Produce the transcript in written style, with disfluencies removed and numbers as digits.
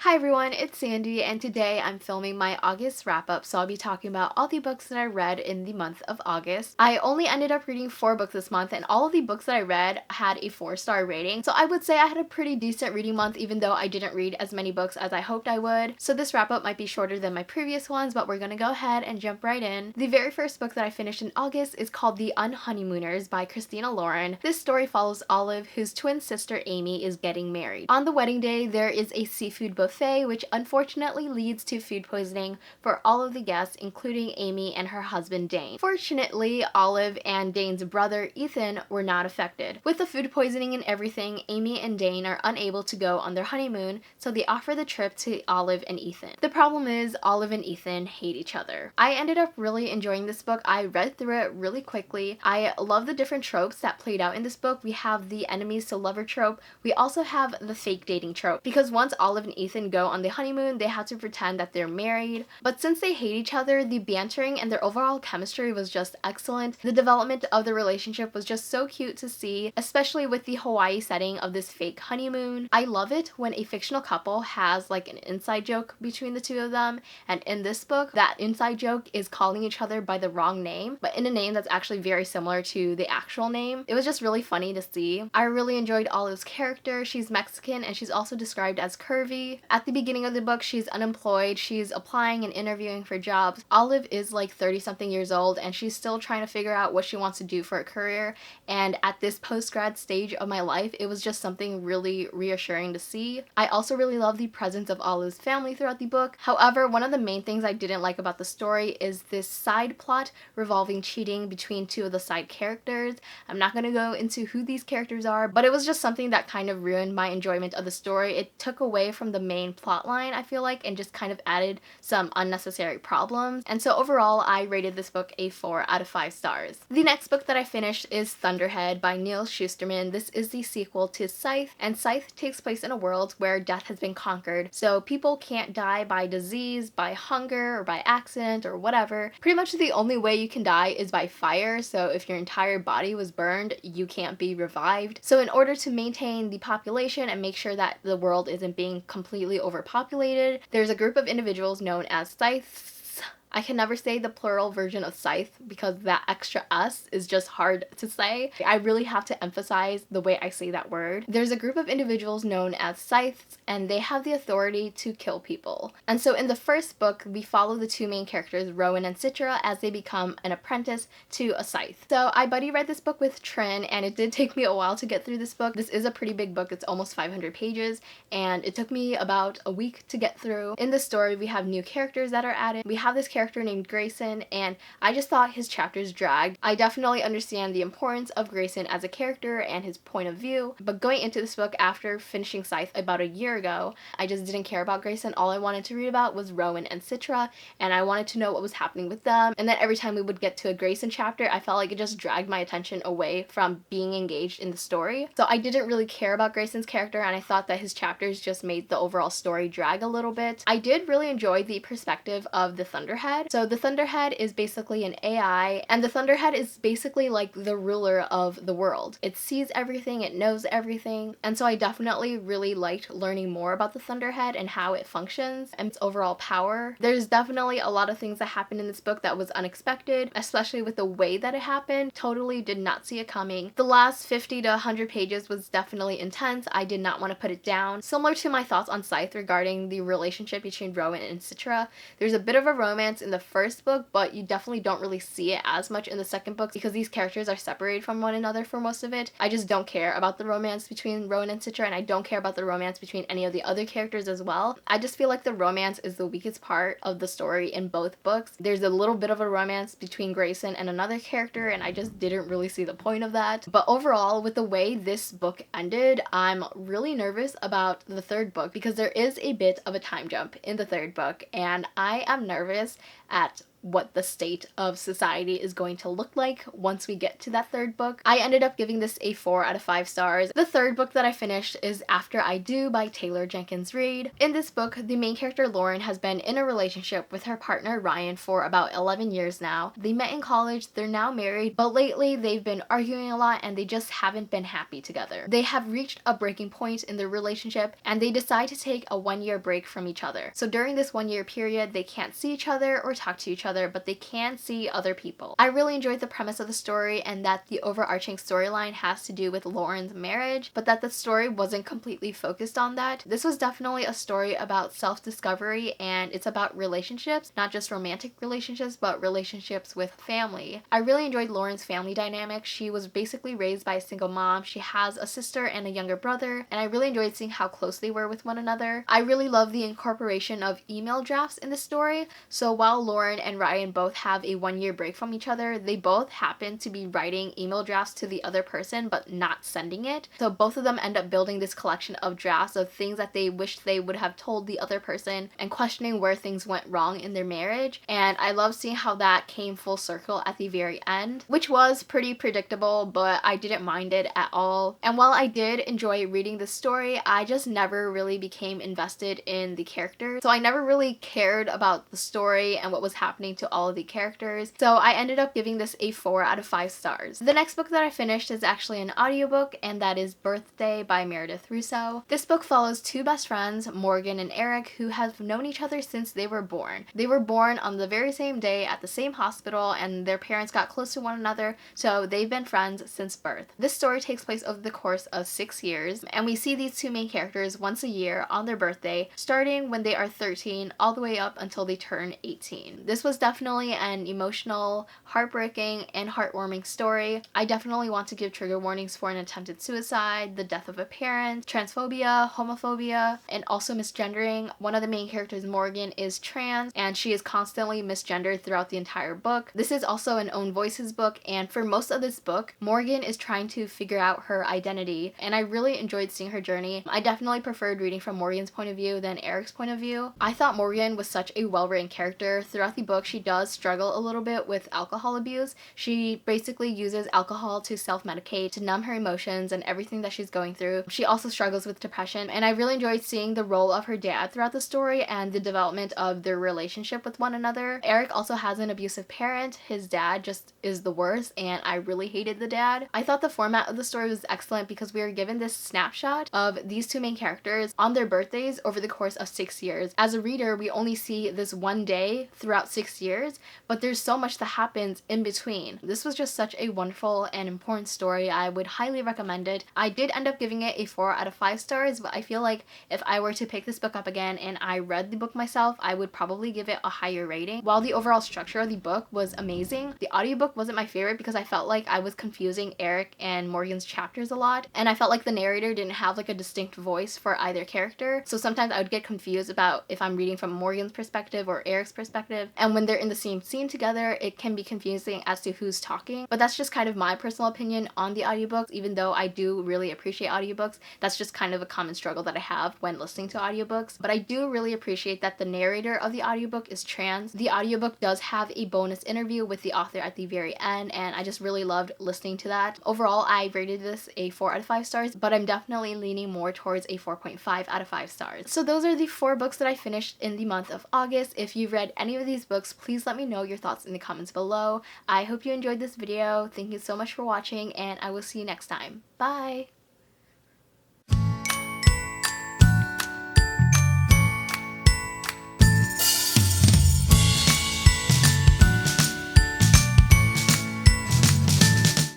Hi everyone, it's Sandy, and today I'm filming my August wrap-up, so I'll be talking about all the books that I read in the month of August. I only ended up reading 4 books this month, and all of the books that I read had a 4-star rating, so I would say I had a pretty decent reading month even though I didn't read as many books as I hoped I would. So this wrap-up might be shorter than my previous ones, but we're gonna go ahead and jump right in. The very first book that I finished in August is called The Unhoneymooners by Christina Lauren. This story follows Olive, whose twin sister Amy is getting married. On the wedding day, there is a seafood buffet which unfortunately leads to food poisoning for all of the guests, including Amy and her husband Dane. Fortunately, Olive and Dane's brother Ethan were not affected. With the food poisoning and everything, Amy and Dane are unable to go on their honeymoon, so they offer the trip to Olive and Ethan. The problem is Olive and Ethan hate each other. I ended up really enjoying this book. I read through it really quickly. I love the different tropes that played out in this book. We have the enemies to lover trope. We also have the fake dating trope, because once Olive and Ethan go on the honeymoon, they have to pretend that they're married. But since they hate each other, the bantering and their overall chemistry was just excellent. The development of the relationship was just so cute to see, especially with the Hawaii setting of this fake honeymoon. I love it when a fictional couple has like an inside joke between the two of them, and in this book, that inside joke is calling each other by the wrong name, but in a name that's actually very similar to the actual name. It was just really funny to see. I really enjoyed Olive's character. She's Mexican and she's also described as curvy. At the beginning of the book, she's unemployed, she's applying and interviewing for jobs. Olive is like 30-something years old and she's still trying to figure out what she wants to do for a career, and at this post-grad stage of my life, it was just something really reassuring to see. I also really love the presence of Olive's family throughout the book. However, one of the main things I didn't like about the story is this side plot revolving cheating between two of the side characters. I'm not going to go into who these characters are, but it was just something that kind of ruined my enjoyment of the story. It took away from the main plot line, I feel like, and just kind of added some unnecessary problems. And so overall, I rated this book a 4 out of 5 stars. The next book that I finished is Thunderhead by Neal Shusterman. This is the sequel to Scythe, and Scythe takes place in a world where death has been conquered. So people can't die by disease, by hunger, or by accident, or whatever. Pretty much the only way you can die is by fire, so if your entire body was burned, you can't be revived. So in order to maintain the population and make sure that the world isn't being completely overpopulated, there's a group of individuals known as Scythes. I can never say the plural version of scythe because that extra S is just hard to say. I really have to emphasize the way I say that word. There's a group of individuals known as scythes, and they have the authority to kill people. And so in the first book, we follow the two main characters, Rowan and Citra, as they become an apprentice to a scythe. So I buddy read this book with Trin, and it did take me a while to get through this book. This is a pretty big book. It's almost 500 pages, and it took me about a week to get through. In this story, we have new characters that are added. We have this character named Grayson, and I just thought his chapters dragged. I definitely understand the importance of Grayson as a character and his point of view, but going into this book after finishing Scythe about a year ago, I just didn't care about Grayson. All I wanted to read about was Rowan and Citra, and I wanted to know what was happening with them, and then every time we would get to a Grayson chapter, I felt like it just dragged my attention away from being engaged in the story. So I didn't really care about Grayson's character, and I thought that his chapters just made the overall story drag a little bit. I did really enjoy the perspective of the Thunderhead. So the Thunderhead is basically an AI, and the Thunderhead is basically like the ruler of the world. It sees everything, it knows everything, and so I definitely really liked learning more about the Thunderhead and how it functions and its overall power. There's definitely a lot of things that happened in this book that was unexpected, especially with the way that it happened. Totally did not see it coming. The last 50 to 100 pages was definitely intense. I did not want to put it down. Similar to my thoughts on Scythe regarding the relationship between Rowan and Citra, there's a bit of a romance in the first book, but you definitely don't really see it as much in the second book because these characters are separated from one another for most of it. I just don't care about the romance between Rowan and Citra, and I don't care about the romance between any of the other characters as well. I just feel like the romance is the weakest part of the story in both books. There's a little bit of a romance between Grayson and another character, and I just didn't really see the point of that. But overall, with the way this book ended, I'm really nervous about the third book because there is a bit of a time jump in the third book, and I am nervous at what the state of society is going to look like once we get to that third book. I ended up giving this a 4 out of 5 stars. The third book that I finished is After I Do by Taylor Jenkins Reid. In this book, the main character Lauren has been in a relationship with her partner Ryan for about 11 years now. They met in college, they're now married, but lately they've been arguing a lot and they just haven't been happy together. They have reached a breaking point in their relationship and they decide to take a 1-year break from each other. So during this 1-year period, they can't see each other or talk to each other, but they can see other people. I really enjoyed the premise of the story and that the overarching storyline has to do with Lauren's marriage, but that the story wasn't completely focused on that. This was definitely a story about self-discovery and it's about relationships, not just romantic relationships, but relationships with family. I really enjoyed Lauren's family dynamic. She was basically raised by a single mom. She has a sister and a younger brother, and I really enjoyed seeing how close they were with one another. I really love the incorporation of email drafts in the story. So while Lauren and Ryan both have a 1-year break from each other, they both happen to be writing email drafts to the other person but not sending it. So both of them end up building this collection of drafts of things that they wished they would have told the other person and questioning where things went wrong in their marriage. And I love seeing how that came full circle at the very end, which was pretty predictable, but I didn't mind it at all. And while I did enjoy reading the story, I just never really became invested in the characters. So I never really cared about the story and what was happening to all of the characters. So I ended up giving this a 4 out of 5 stars. The next book that I finished is actually an audiobook, and that is Birthday by Meredith Russo. This book follows two best friends, Morgan and Eric, who have known each other since they were born. They were born on the very same day at the same hospital, and their parents got close to one another, so they've been friends since birth. This story takes place over the course of 6 years, and we see these two main characters once a year on their birthday, starting when they are 13 all the way up until they turn 18. This was definitely an emotional, heartbreaking, and heartwarming story. I definitely want to give trigger warnings for an attempted suicide, the death of a parent, transphobia, homophobia, and also misgendering. One of the main characters, Morgan, is trans, and she is constantly misgendered throughout the entire book. This is also an Own Voices book, and for most of this book, Morgan is trying to figure out her identity, and I really enjoyed seeing her journey. I definitely preferred reading from Morgan's point of view than Eric's point of view. I thought Morgan was such a well-written character. Throughout the book, she does struggle a little bit with alcohol abuse. She basically uses alcohol to self-medicate, to numb her emotions and everything that she's going through. She also struggles with depression, and I really enjoyed seeing the role of her dad throughout the story and the development of their relationship with one another. Eric also has an abusive parent. His dad just is the worst, and I really hated the dad. I thought the format of the story was excellent because we were given this snapshot of these two main characters on their birthdays over the course of 6 years. As a reader, we only see this one day throughout 6 years, but there's so much that happens in between. This was just such a wonderful and important story. I would highly recommend it. I did end up giving it a 4 out of 5 stars, but I feel like if I were to pick this book up again and I read the book myself, I would probably give it a higher rating. While the overall structure of the book was amazing, the audiobook wasn't my favorite because I felt like I was confusing Eric and Morgan's chapters a lot, and I felt like the narrator didn't have like a distinct voice for either character. So sometimes I would get confused about if I'm reading from Morgan's perspective or Eric's perspective, and when they're in the same scene together, it can be confusing as to who's talking. But that's just kind of my personal opinion on the audiobooks. Even though I do really appreciate audiobooks, that's just kind of a common struggle that I have when listening to audiobooks. But I do really appreciate that the narrator of the audiobook is trans. The audiobook does have a bonus interview with the author at the very end, and I just really loved listening to that. Overall, I rated this a 4 out of 5 stars, but I'm definitely leaning more towards a 4.5 out of 5 stars. So those are the 4 books that I finished in the month of August. If you've read any of these books, please let me know your thoughts in the comments below. I hope you enjoyed this video. Thank you so much for watching, and I will see you next time. Bye!